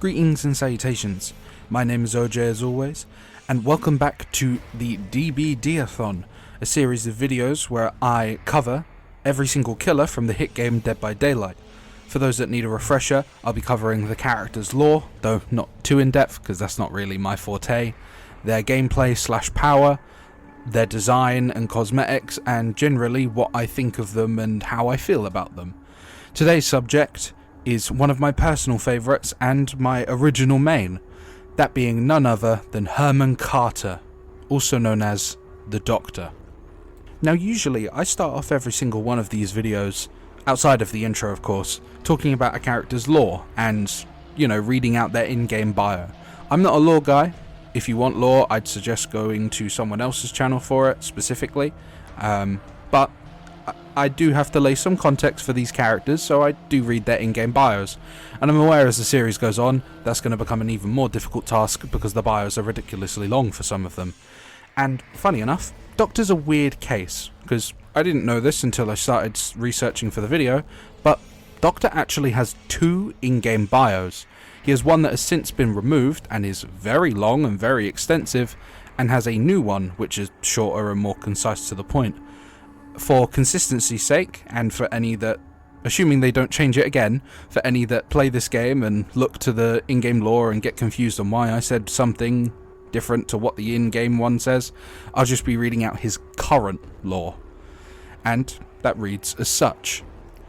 Greetings and salutations, my name is OJ as always, and welcome back to the DBD-a-thon, a series of videos where I cover every single killer from the hit game Dead by Daylight. For those that need a refresher, I'll be covering the character's lore, though not too in depth because that's not really my forte, their gameplay / power, their design and cosmetics, and generally what I think of them and how I feel about them. Today's subject is one of my personal favourites and my original main, that being none other than Herman Carter, also known as the Doctor. Now usually I start off every single one of these videos, outside of the intro of course, talking about a character's lore and, reading out their in-game bio. I'm not a lore guy. If you want lore, I'd suggest going to someone else's channel for it specifically, but I do have to lay some context for these characters, so I do read their in-game bios, and I'm aware as the series goes on, that's going to become an even more difficult task because the bios are ridiculously long for some of them. And funny enough, Doctor's a weird case, because I didn't know this until I started researching for the video, but Doctor actually has two in-game bios. He has one that has since been removed and is very long and very extensive, and has a new one which is shorter and more concise to the point. For consistency's sake, and for any that, assuming they don't change it again, for any that play this game and look to the in-game lore and get confused on why I said something different to what the in-game one says, I'll just be reading out his current lore. And that reads as such.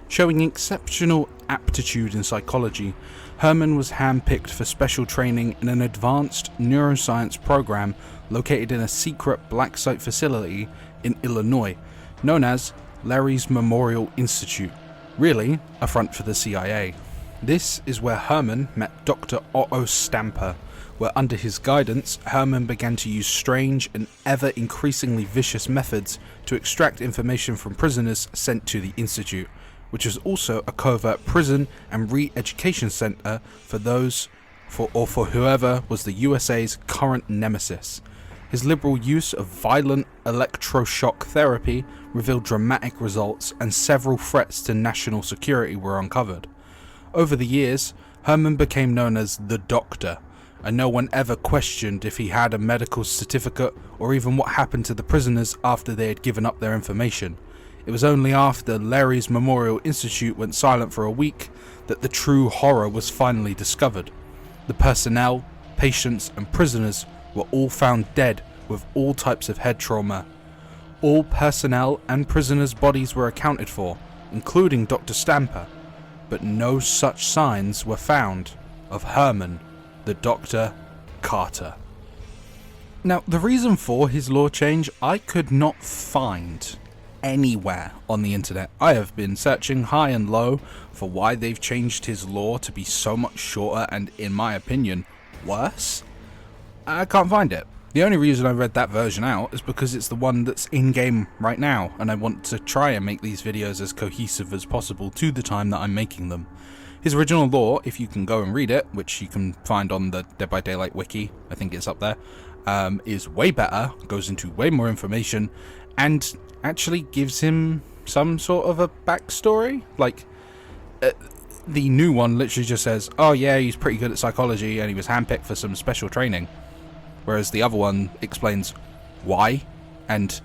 Showing exceptional aptitude in psychology, Herman was handpicked for special training in an advanced neuroscience program located in a secret black site facility in Illinois, known as Larry's Memorial Institute, really a front for the CIA. This is where Herman met Dr. Otto Stamper, where under his guidance, Herman began to use strange and ever increasingly vicious methods to extract information from prisoners sent to the Institute, which is also a covert prison and re-education center for whoever was the USA's current nemesis. His liberal use of violent electroshock therapy revealed dramatic results, and several threats to national security were uncovered. Over the years, Herman became known as the Doctor, and no one ever questioned if he had a medical certificate or even what happened to the prisoners after they had given up their information. It was only after Larry's Memorial Institute went silent for a week that the true horror was finally discovered. The personnel, patients, and prisoners were all found dead with all types of head trauma. All personnel and prisoners' bodies were accounted for, including Dr. Stamper, but no such signs were found of Herman, the Dr. Carter. Now, the reason for his lore change I could not find anywhere on the internet. I have been searching high and low for why they've changed his lore to be so much shorter and, in my opinion, worse. I can't find it. The only reason I read that version out is because it's the one that's in-game right now, and I want to try and make these videos as cohesive as possible to the time that I'm making them. His original lore, if you can go and read it, which you can find on the Dead by Daylight wiki, I think it's up there, is way better, goes into way more information, and actually gives him some sort of a backstory. The new one literally just says, oh yeah, he's pretty good at psychology and he was handpicked for some special training. Whereas the other one explains why and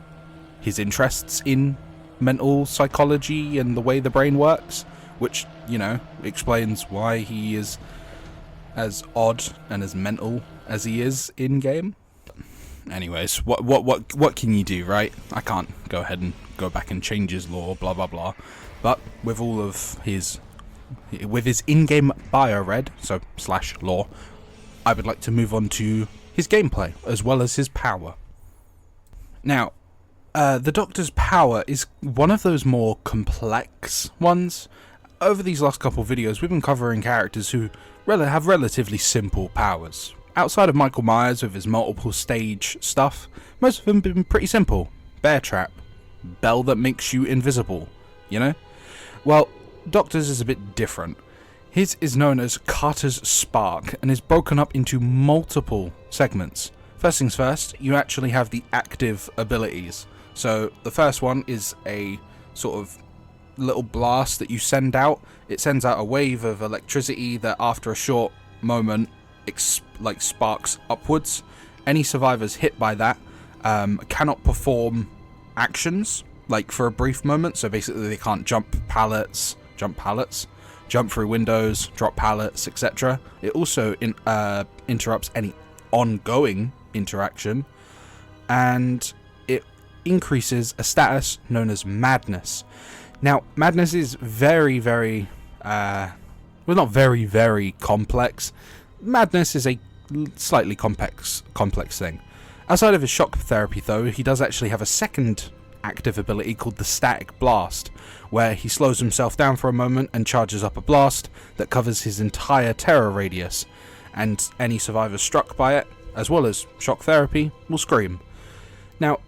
his interests in mental psychology and the way the brain works, which, explains why he is as odd and as mental as he is in game. Anyways, what can you do, right? I can't go ahead and go back and change his lore, blah blah blah. But with all of his in-game bio read, so / lore, I would like to move on to his gameplay as well as his power. Now, the Doctor's power is one of those more complex ones. Over these last couple of videos, we've been covering characters who have relatively simple powers. Outside of Michael Myers with his multiple stage stuff, most of them have been pretty simple. Bear trap, bell that makes you invisible, Well, Doctor's is a bit different. His is known as Carter's Spark and is broken up into multiple segments. First things first, you actually have the active abilities. So the first one is a sort of little blast that you send out. It sends out a wave of electricity that after a short moment sparks upwards. Any survivors hit by that cannot perform actions like for a brief moment. So basically they can't jump through windows, drop pallets, etc. It also interrupts any ongoing interaction, and it increases a status known as madness. Now, madness is very, very not very, very complex. Madness is a slightly complex thing. Outside of his shock therapy, though, he does actually have a second active ability called the static blast, where he slows himself down for a moment and charges up a blast that covers his entire terror radius, and any survivors struck by it, as well as shock therapy, will scream. Now,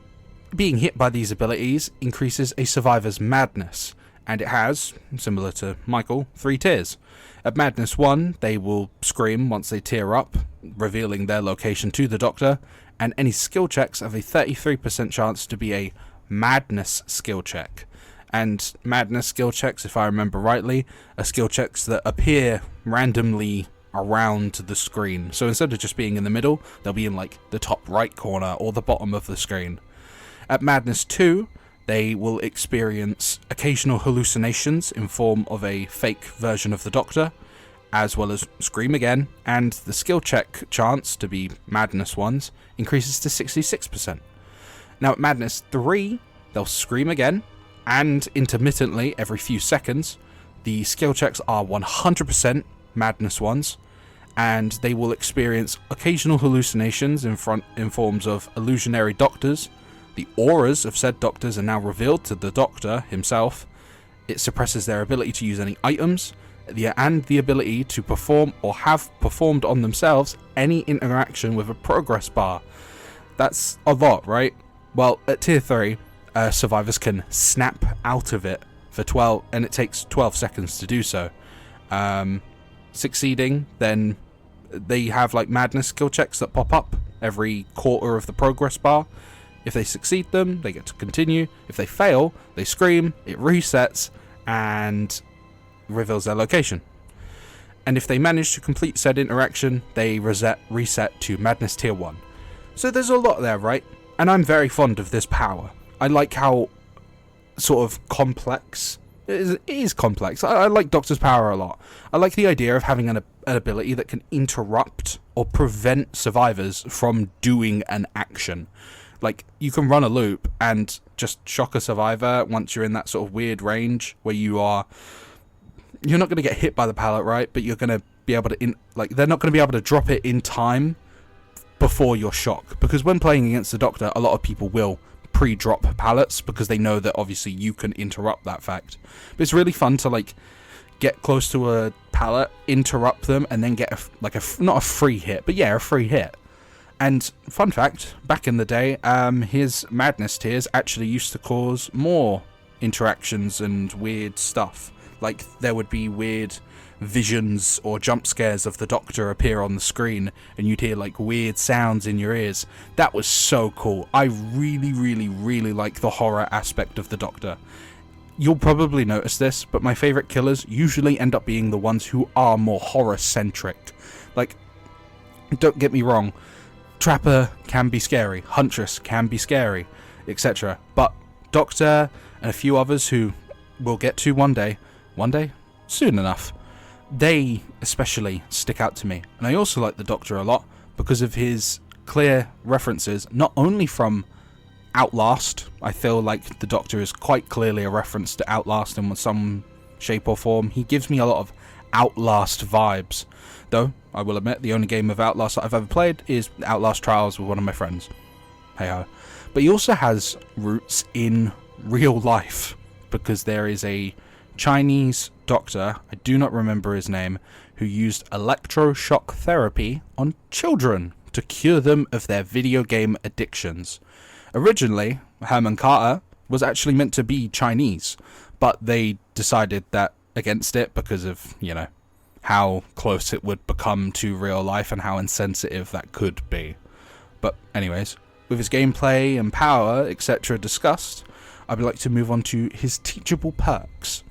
being hit by these abilities increases a survivor's madness, and it has, similar to Michael, 3 tiers. At Madness 1, they will scream once they tear up, revealing their location to the Doctor, and any skill checks have a 33% chance to be a Madness skill check. And Madness skill checks, if I remember rightly, are skill checks that appear randomly around the screen. So instead of just being in the middle, they'll be in like the top right corner or the bottom of the screen. At Madness 2, they will experience occasional hallucinations in form of a fake version of the Doctor, as well as scream again, and the skill check chance to be Madness ones increases to 66%. Now at Madness 3, they'll scream again, and intermittently every few seconds. The skill checks are 100% Madness ones, and they will experience occasional hallucinations in forms of illusionary doctors. The auras of said doctors are now revealed to the Doctor himself. It suppresses their ability to use any items, and the ability to perform or have performed on themselves any interaction with a progress bar. That's a lot, right? Well, at Tier 3, survivors can snap out of it for 12, and it takes 12 seconds to do so. Succeeding, then they have like madness skill checks that pop up every quarter of the progress bar. If they succeed them, they get to continue. If they fail, they scream, it resets, and reveals their location. And if they manage to complete said interaction, they reset to Madness Tier 1. So there's a lot there, right? And I'm very fond of this power. I like how sort of complex... It is complex. I like Doctor's power a lot. I like the idea of having an ability that can interrupt or prevent survivors from doing an action. Like, you can run a loop and just shock a survivor once you're in that sort of weird range where you're not going to get hit by the pallet, right? But you're going to be able to, they're not going to be able to drop it in time before your shock. Because when playing against the Doctor, a lot of people will pre-drop pallets because they know that obviously you can interrupt that fact. But it's really fun to, get close to a pallet, interrupt them, and then get not a free hit, but yeah, a free hit. And fun fact, back in the day, his madness tiers actually used to cause more interactions and weird stuff. Like, there would be weird visions or jump scares of the Doctor appear on the screen, and you'd hear weird sounds in your ears. That was so cool. I really, really, really like the horror aspect of the Doctor. You'll probably notice this, but my favourite killers usually end up being the ones who are more horror-centric. Don't get me wrong, Trapper can be scary, Huntress can be scary, etc. But Doctor and a few others who we'll get to one day, soon enough, they especially stick out to me. And I also like the Doctor a lot because of his clear references, not only from Outlast. I feel like the Doctor is quite clearly a reference to Outlast in some shape or form. He gives me a lot of Outlast vibes. Though, I will admit, the only game of Outlast that I've ever played is Outlast Trials with one of my friends. Hey-ho. But he also has roots in real life, because there is a Chinese doctor, I do not remember his name, who used electroshock therapy on children to cure them of their video game addictions. Originally, Herman Carter was actually meant to be Chinese, but they decided that against it because of, how close it would become to real life and how insensitive that could be. But anyways, with his gameplay and power, etc. discussed, I would like to move on to his teachable perks.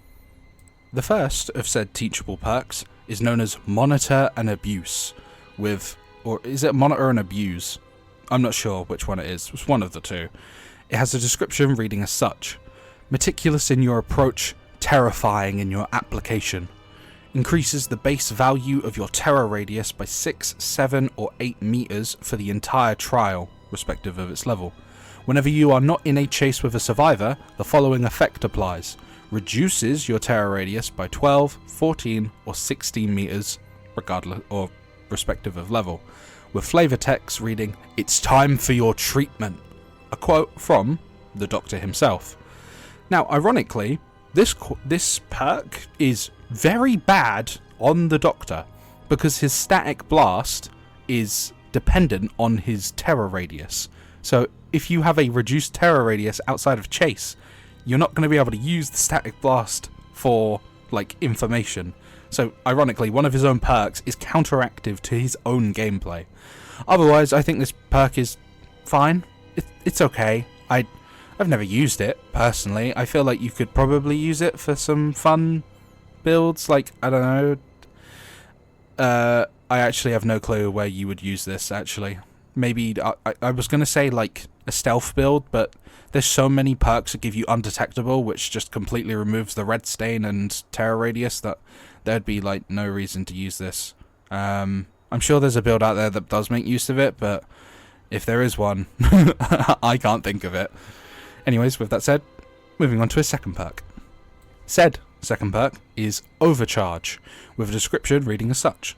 The first of said teachable perks is known as Monitor and Abuse, or is it Monitor and Abuse? I'm not sure which one it is. It's one of the two. It has a description reading as such: meticulous in your approach, terrifying in your application. Increases the base value of your terror radius by 6, 7, or 8 meters for the entire trial, respective of its level. Whenever you are not in a chase with a survivor, the following effect applies. Reduces your terror radius by 12, 14, or 16 meters, regardless or respective of level, with flavor text reading, "It's time for your treatment." A quote from the Doctor himself. Now, ironically, this perk is very bad on the Doctor, because his static blast is dependent on his terror radius. So if you have a reduced terror radius outside of chase, you're not going to be able to use the static blast for, like, information. So ironically, one of his own perks is counteractive to his own gameplay. Otherwise, I think this perk is fine. It's okay. I've never used it personally. I feel like you could probably use it for some fun builds, like, I don't know. I actually have no clue where you would use this, actually. Maybe, I was going to say, like, a stealth build, but there's so many perks that give you undetectable, which just completely removes the red stain and terror radius, that there'd be, like, no reason to use this. I'm sure there's a build out there that does make use of it, but if there is one, I can't think of it. Anyways, with that said, moving on to his second perk. Said second perk is Overcharge, with a description reading as such: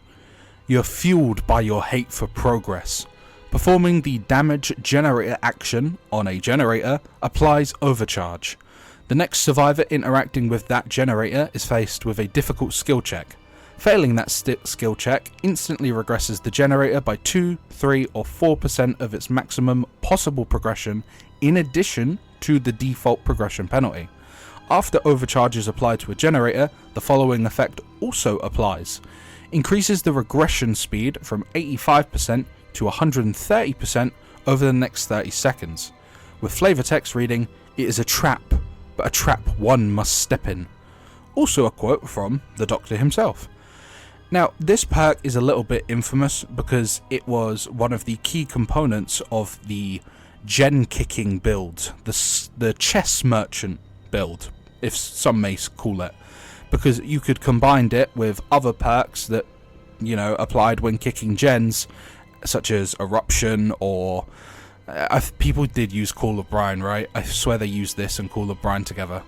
you're fueled by your hate for progress. Performing the damage generator action on a generator applies Overcharge. The next survivor interacting with that generator is faced with a difficult skill check. Failing that skill check instantly regresses the generator by 2, 3, or 4% of its maximum possible progression, in addition to the default progression penalty. After Overcharge is applied to a generator, the following effect also applies. Increases the regression speed from 85% to 130% over the next 30 seconds. With flavor text reading, "It is a trap, but a trap one must step in." Also a quote from the Doctor himself. Now, this perk is a little bit infamous because it was one of the key components of the gen kicking build, the chess merchant build, if some may call it, because you could combine it with other perks that, you know, applied when kicking gens, such as Eruption, or people did use Call of Brine, right? I swear they used this and Call of Brine together.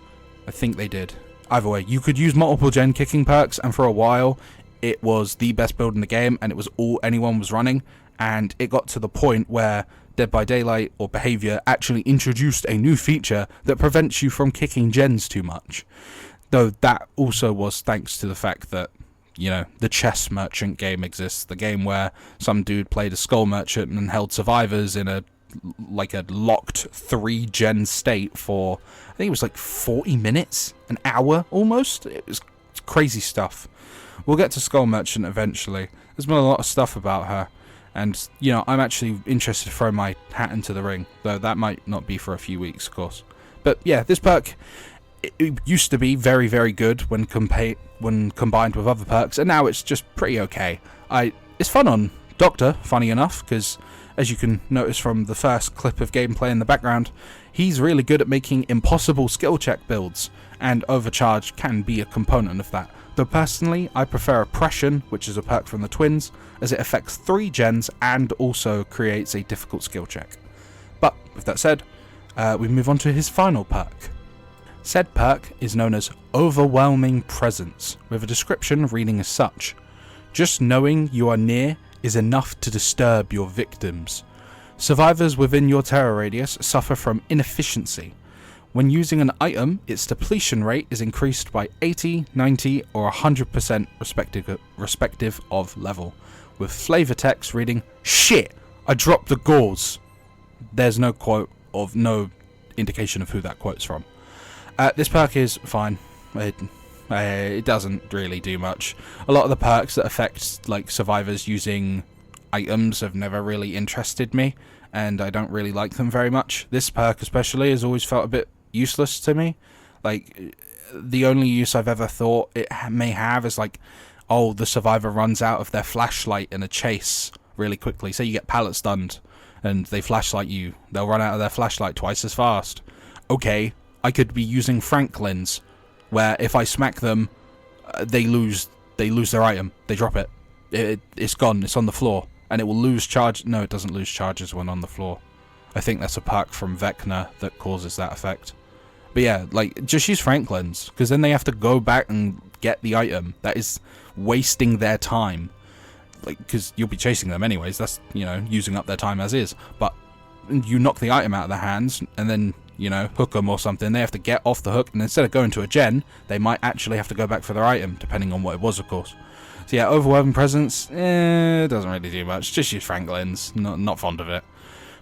I think they did. Either way, you could use multiple gen kicking perks, and for a while it was the best build in the game, and it was all anyone was running, and it got to the point where Dead by Daylight or Behavior actually introduced a new feature that prevents you from kicking gens too much. Though that also was thanks to the fact that, you know, the chess merchant game exists, the game where some dude played a skull merchant and held survivors in a locked 3-gen state for, I think it was like 40 minutes, an hour almost. It's crazy stuff. We'll get to Skull Merchant eventually. There's been a lot of stuff about her, and, you know, I'm actually interested to throw my hat into the ring, though that might not be for a few weeks, of course. But yeah, this perk, it used to be very, very good when combined with other perks, and now it's just pretty okay. It's fun on Doctor, funny enough, because as you can notice from the first clip of gameplay in the background, he's really good at making impossible skill check builds, and Overcharge can be a component of that. Though personally, I prefer Oppression, which is a perk from the twins, as it affects 3 gens and also creates a difficult skill check. But with that said, we move on to his final perk. Said perk is known as Overwhelming Presence, with a description reading as such: just knowing you are near is enough to disturb your victims. Survivors within your terror radius suffer from inefficiency. When using an item, its depletion rate is increased by 80, 90, or 100% respective of level, with flavor text reading, "Shit, I dropped the gauze." There's no quote of no indication of who that quote's from. This perk is fine. It doesn't really do much. A lot of the perks that affect, like, survivors using items have never really interested me, and I don't really like them very much. This perk especially has always felt a bit useless to me. Like, the only use I've ever thought it may have is, like, oh, the survivor runs out of their flashlight in a chase really quickly. Say you get pallet stunned and they flashlight you, they'll run out of their flashlight twice as fast. Okay, I could be using Franklin's, where if I smack them, they lose their item. They drop it. It's gone. It's on the floor. And it will lose charge. No, it doesn't lose charges when on the floor. I think that's a perk from Vecna that causes that effect. But yeah, like, just use Franklin's, because then they have to go back and get the item. That is wasting their time. Like, because you'll be chasing them anyways. That's, you know, using up their time as is. But you knock the item out of their hands, and then, you know, hook them or something. They have to get off the hook, and instead of going to a gen, they might actually have to go back for their item, depending on what it was, of course. So yeah, overwhelming presence, it doesn't really do much. Just use Franklin's. Not fond of it.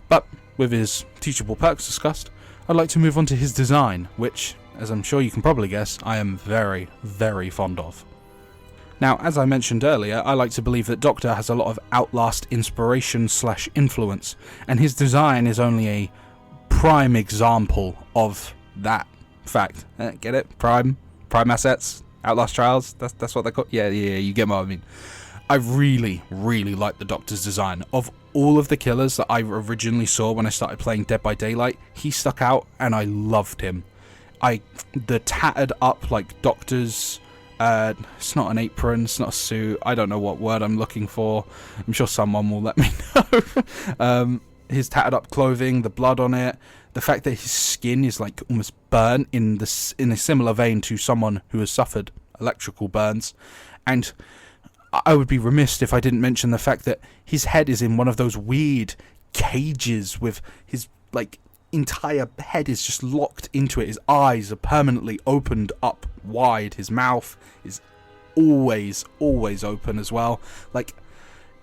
But with his teachable perks discussed, I'd like to move on to his design, which, as I'm sure you can probably guess, I am very, very fond of. Now, as I mentioned earlier, I like to believe that Doctor has a lot of Outlast inspiration/influence, and his design is only a prime example of that fact. Get it? Prime assets? Outlast trials? That's what they're called? Yeah, you get what I mean. I really, really like the Doctor's design. Of all of the killers that I originally saw when I started playing Dead by Daylight, he stuck out and I loved him. The tattered up, like, Doctor's... it's not an apron, it's not a suit, I don't know what word I'm looking for. I'm sure someone will let me know. His tattered up clothing, the blood on it, the fact that his skin is like almost burnt in a similar vein to someone who has suffered electrical burns. And I would be remiss if I didn't mention the fact that his head is in one of those weird cages with his, like, entire head is just locked into it. His eyes are permanently opened up wide. His mouth is always open as well. Like,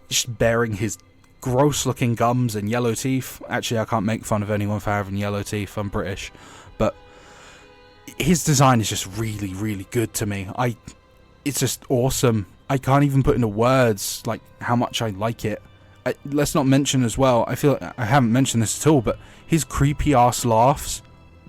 just bearing his gross looking gums and yellow teeth. Actually, I can't make fun of anyone for having yellow teeth. I'm British. But his design is just really, really good to me. It's just awesome. I can't even put into words, like, how much I like it. Let's not mention as well, I feel I haven't mentioned this at all, but his creepy ass laughs,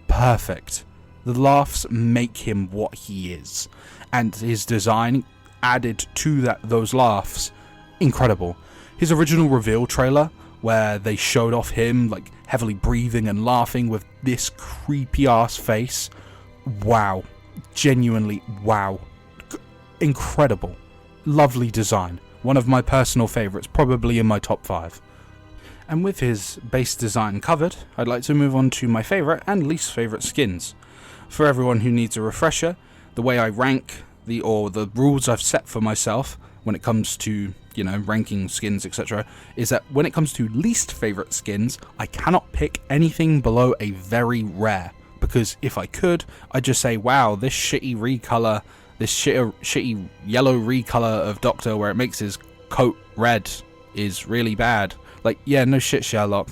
perfect. The laughs make him what he is, and his design added to those laughs, incredible. His original reveal trailer, where they showed off him like heavily breathing and laughing with this creepy ass face, wow, genuinely wow, incredible, lovely design. One of my personal favourites, probably in my top 5. And with his base design covered, I'd like to move on to my favourite and least favourite skins. For everyone who needs a refresher, the way I rank the rules I've set for myself when it comes to, you know, ranking skins, etc., is that when it comes to least favourite skins, I cannot pick anything below a very rare. Because if I could, I'd just say, wow, this shitty recolor, this shitty yellow recolor of Doctor where it makes his coat red is really bad. Like, yeah, no shit, Sherlock.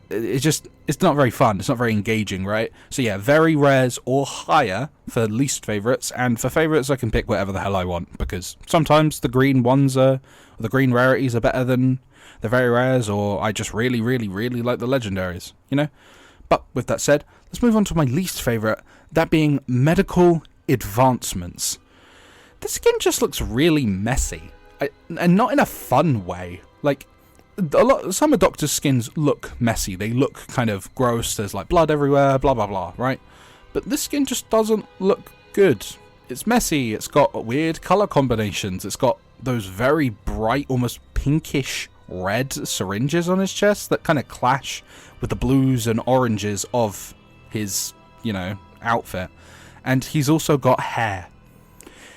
It's not very fun. It's not very engaging, right? So yeah, very rares or higher for least favourites, and for favourites I can pick whatever the hell I want, because sometimes the green ones the green rarities are better than the very rares, or I just really, really, really like the legendaries, you know? But with that said, let's move on to my least favourite, that being medical advancements. The skin just looks really messy, and not in a fun way. Like, some of Doctor's skins look messy, they look kind of gross, there's like blood everywhere, blah blah blah, right? But this skin just doesn't look good. It's messy, it's got weird colour combinations, it's got those very bright, almost pinkish red syringes on his chest that kind of clash with the blues and oranges of his, you know, outfit. And he's also got hair.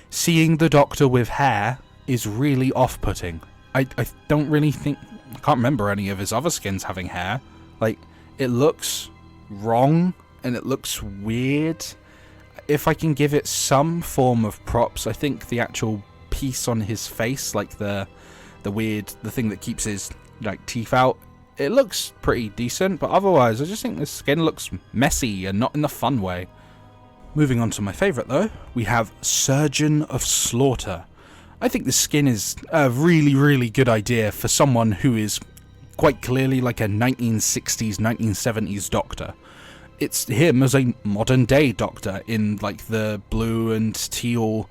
Seeing the Doctor with hair is really off-putting. I don't really think... I can't remember any of his other skins having hair. Like, it looks wrong, and it looks weird. If I can give it some form of props, I think the actual piece on his face, like the thing that keeps his, like, teeth out, it looks pretty decent, but otherwise, I just think this skin looks messy and not in the fun way. Moving on to my favourite though, we have Surgeon of Slaughter. I think the skin is a really, really good idea for someone who is quite clearly like a 1960s, 1970s Doctor. It's him as a modern day Doctor in like the blue and teal,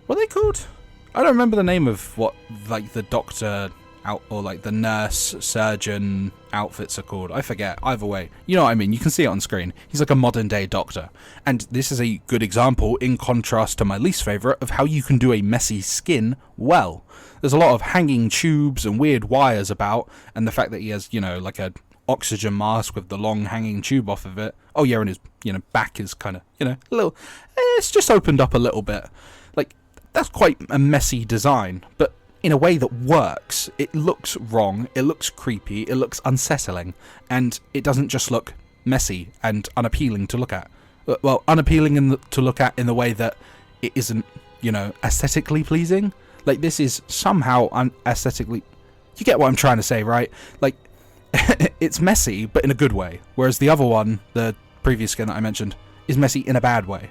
what are they called? I don't remember the name of what, like, the doctor out, or like the nurse surgeon outfits are called. I forget. Either way, you know what I mean. You can see it on screen. He's like a modern day doctor, and this is a good example, in contrast to my least favorite, of how you can do a messy skin well. There's a lot of hanging tubes and weird wires about, and the fact that he has, you know, like a oxygen mask with the long hanging tube off of it. Oh yeah, and his, you know, back is kind of, you know, a little, it's just opened up a little bit. Like, that's quite a messy design, but in a way that works. It looks wrong, it looks creepy, it looks unsettling, and it doesn't just look messy and unappealing to look at. Well, unappealing to look at in the way that it isn't, you know, aesthetically pleasing. Like, this is somehow aesthetically... You get what I'm trying to say, right? Like, it's messy, but in a good way. Whereas the other one, the previous skin that I mentioned, is messy in a bad way.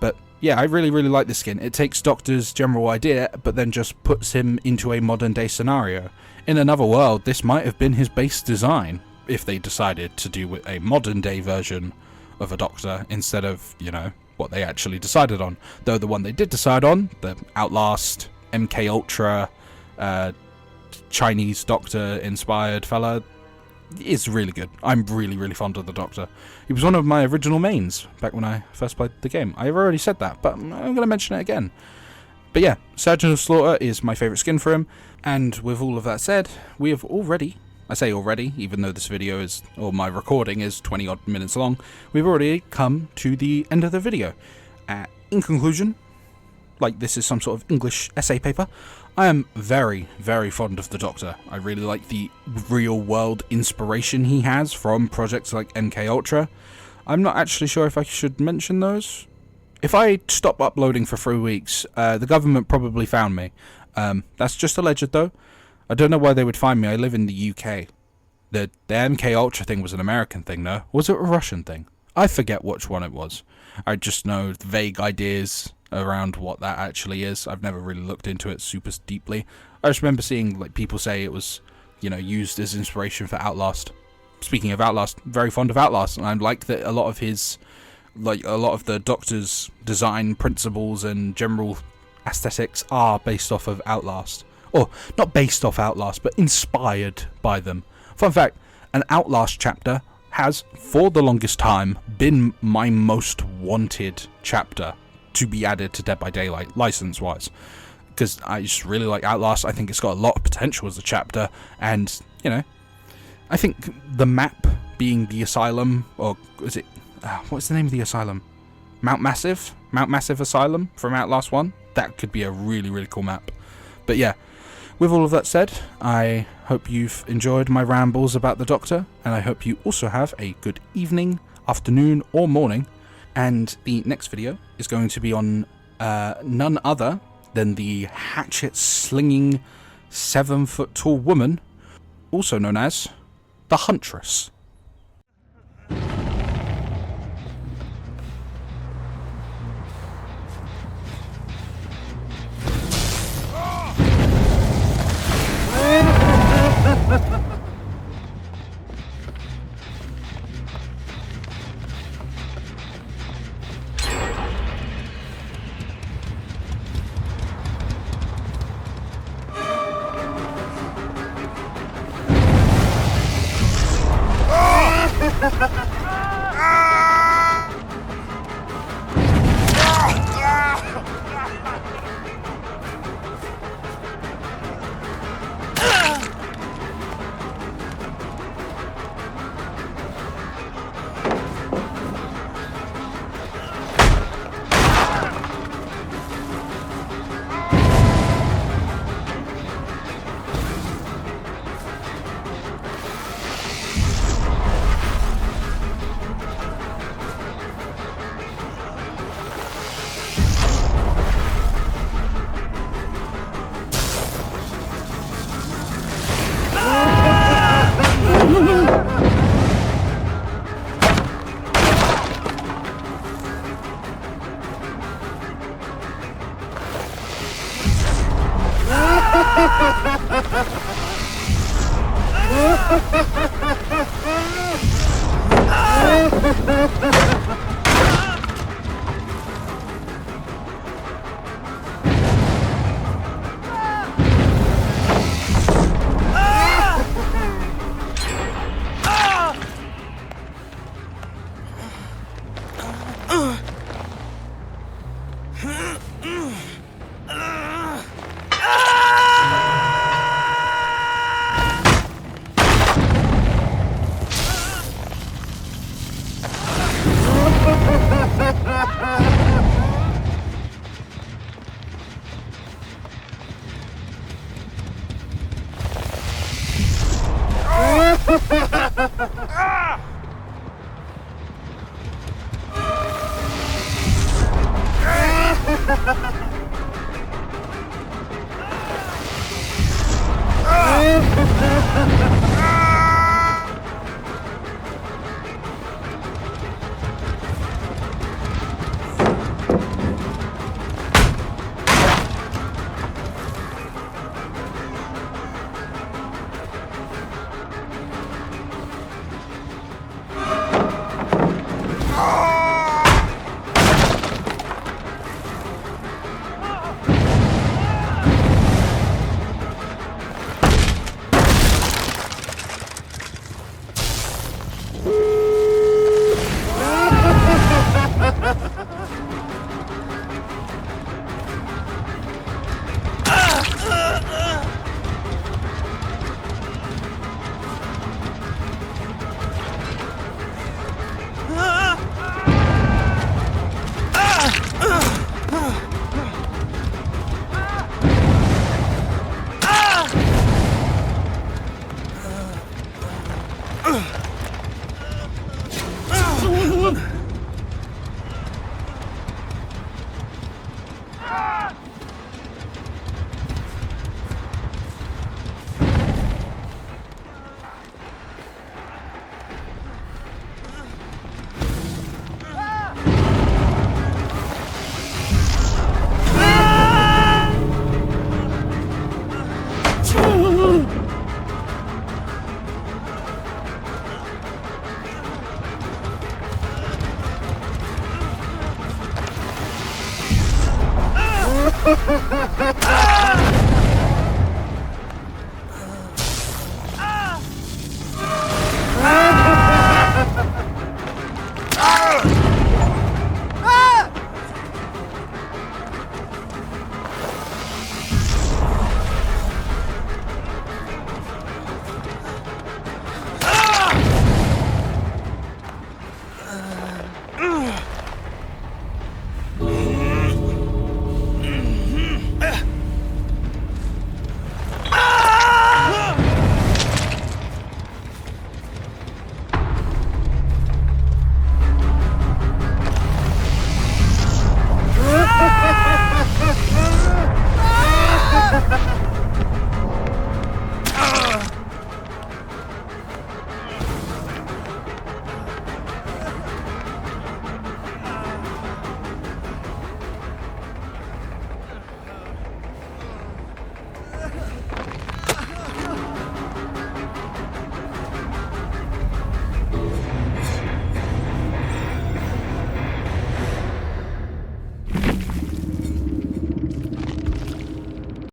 But yeah, I really, really like this skin. It takes Doctor's general idea, but then just puts him into a modern day scenario. In another world, this might have been his base design, if they decided to do a modern day version of a Doctor, instead of, you know, what they actually decided on. Though the one they did decide on, the Outlast, MK Ultra, Chinese Doctor inspired fella, is really good. I'm really, really fond of the Doctor. He was one of my original mains back when I first played the game. I've already said that, but I'm going to mention it again. But yeah, Surgeon of Slaughter is my favourite skin for him, and with all of that said, we have already, I say already, even though this video is, or my recording is 20 odd minutes long, we've already come to the end of the video. In conclusion, like this is some sort of English essay paper, I am very, very fond of the Doctor. I really like the real-world inspiration he has from projects like MK Ultra. I'm not actually sure if I should mention those. If I stop uploading for 3 weeks, the government probably found me. That's just alleged, though. I don't know why they would find me. I live in the UK. The MK Ultra thing was an American thing, though. Was it a Russian thing? I forget which one it was. I just know vague ideas around what that actually is. I've never really looked into it super deeply. I just remember seeing like people say it was, you know, used as inspiration for Outlast. Speaking of Outlast, very fond of Outlast, and I like that a lot of his, like a lot of the Doctor's design principles and general aesthetics are based off of Outlast. Or not based off Outlast, but inspired by them. Fun fact, an Outlast chapter has, for the longest time, been my most wanted chapter to be added to Dead by Daylight, license-wise. Because I just really like Outlast. I think it's got a lot of potential as a chapter, and, you know, I think the map being the Asylum, or is it, what's the name of the Asylum? Mount Massive? Mount Massive Asylum from Outlast 1? That could be a really, really cool map. But yeah, with all of that said, I hope you've enjoyed my rambles about the Doctor, and I hope you also have a good evening, afternoon, or morning. And the next video is going to be on none other than the hatchet-slinging 7-foot-tall woman, also known as the Huntress. Ah!